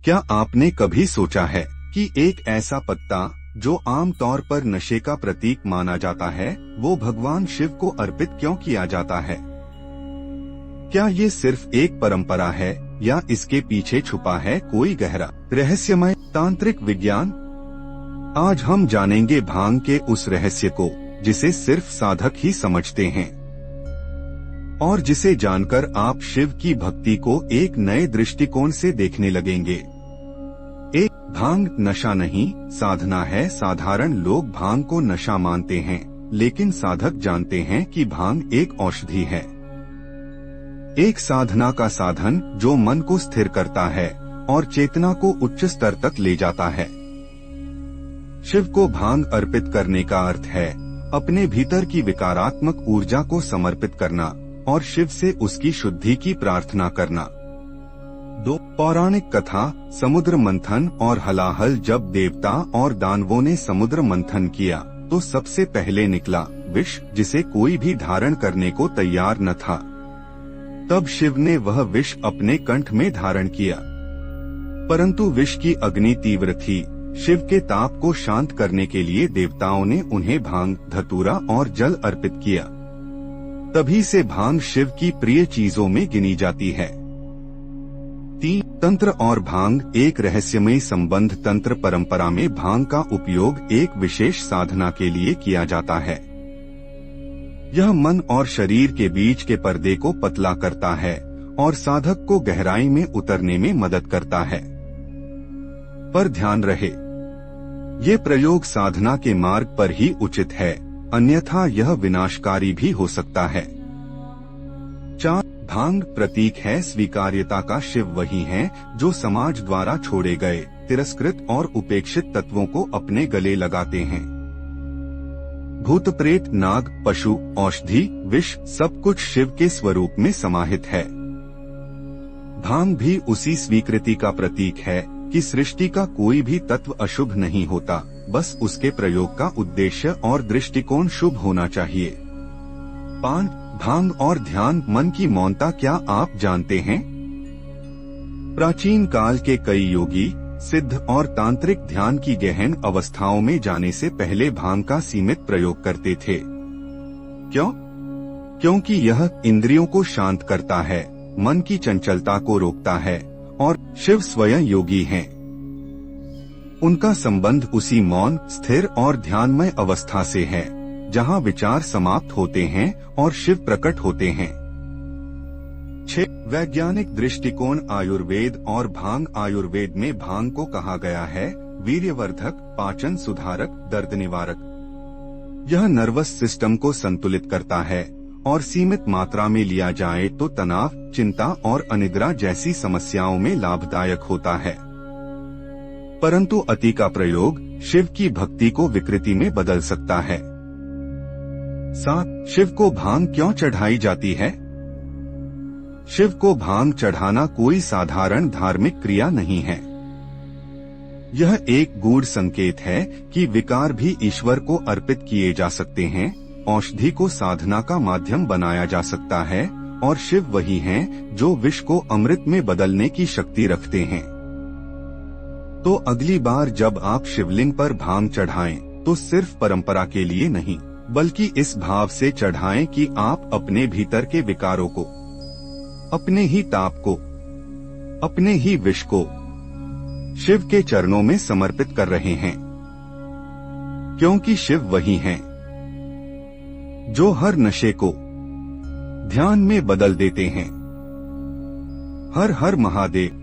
क्या आपने कभी सोचा है कि एक ऐसा पत्ता जो आमतौर पर नशे का प्रतीक माना जाता है, वो भगवान शिव को अर्पित क्यों किया जाता है? क्या ये सिर्फ एक परंपरा है या इसके पीछे छुपा है कोई गहरा रहस्यमय तांत्रिक विज्ञान? आज हम जानेंगे भांग के उस रहस्य को जिसे सिर्फ साधक ही समझते हैं और जिसे जानकर आप शिव की भक्ति को एक नए दृष्टिकोण से देखने लगेंगे। एक भांग नशा नहीं, साधना है। साधारण लोग भांग को नशा मानते हैं, लेकिन साधक जानते हैं कि भांग एक औषधि है, एक साधना का साधन जो मन को स्थिर करता है और चेतना को उच्च स्तर तक ले जाता है। शिव को भांग अर्पित करने का अर्थ है अपने भीतर की विकारात्मक ऊर्जा को समर्पित करना और शिव से उसकी शुद्धि की प्रार्थना करना। दो पौराणिक कथा समुद्र मंथन और हलाहल। जब देवता और दानवों ने समुद्र मंथन किया तो सबसे पहले निकला विष, जिसे कोई भी धारण करने को तैयार न था। तब शिव ने वह विष अपने कंठ में धारण किया, परंतु विष की अग्नि तीव्र थी। शिव के ताप को शांत करने के लिए देवताओं ने उन्हें भांग, धतूरा और जल अर्पित किया। तभी से भांग शिव की प्रिय चीजों में गिनी जाती है। 3 तंत्र और भांग एक रहस्यमय संबंध। तंत्र परंपरा में भांग का उपयोग एक विशेष साधना के लिए किया जाता है। यह मन और शरीर के बीच के पर्दे को पतला करता है और साधक को गहराई में उतरने में मदद करता है। पर ध्यान रहे, ये प्रयोग साधना के मार्ग पर ही उचित है, अन्यथा यह विनाशकारी भी हो सकता है। 4 भांग प्रतीक है स्वीकार्यता का। शिव वही हैं जो समाज द्वारा छोड़े गए, तिरस्कृत और उपेक्षित तत्वों को अपने गले लगाते हैं। भूत प्रेत, नाग, पशु, औषधि, विष सब कुछ शिव के स्वरूप में समाहित है। भांग भी उसी स्वीकृति का प्रतीक है कि सृष्टि का कोई भी तत्व अशुभ नहीं होता, बस उसके प्रयोग का उद्देश्य और दृष्टिकोण शुभ होना चाहिए। 5 भांग और ध्यान, मन की मौनता। क्या आप जानते हैं प्राचीन काल के कई योगी सिद्ध और तांत्रिक ध्यान की गहन अवस्थाओं में जाने से पहले भांग का सीमित प्रयोग करते थे। क्यों? क्योंकि यह इंद्रियों को शांत करता है, मन की चंचलता को रोकता है और शिव स्वयं योगी हैं। उनका संबंध उसी मौन, स्थिर और ध्यानमय अवस्था से है जहां विचार समाप्त होते हैं और शिव प्रकट होते हैं। 6 वैज्ञानिक दृष्टिकोण आयुर्वेद और भांग। आयुर्वेद में भांग को कहा गया है वीर्यवर्धक, पाचन सुधारक, दर्द निवारक। यह नर्वस सिस्टम को संतुलित करता है और सीमित मात्रा में लिया जाए तो तनाव, चिंता और अनिद्रा जैसी समस्याओं में लाभदायक होता है। परंतु अति का प्रयोग शिव की भक्ति को विकृति में बदल सकता है। 7 शिव को भांग क्यों चढ़ाई जाती है? शिव को भांग चढ़ाना कोई साधारण धार्मिक क्रिया नहीं है। यह एक गूढ़ संकेत है कि विकार भी ईश्वर को अर्पित किए जा सकते हैं, औषधि को साधना का माध्यम बनाया जा सकता है और शिव वही हैं जो विष को अमृत में बदलने की शक्ति रखते हैं। तो अगली बार जब आप शिवलिंग पर भांग चढ़ाएं तो सिर्फ परंपरा के लिए नहीं, बल्कि इस भाव से चढ़ाएं कि आप अपने भीतर के विकारों को, अपने ही ताप को, अपने ही विष को शिव के चरणों में समर्पित कर रहे हैं। क्योंकि शिव वही हैं जो हर नशे को ध्यान में बदल देते हैं। हर हर महादेव।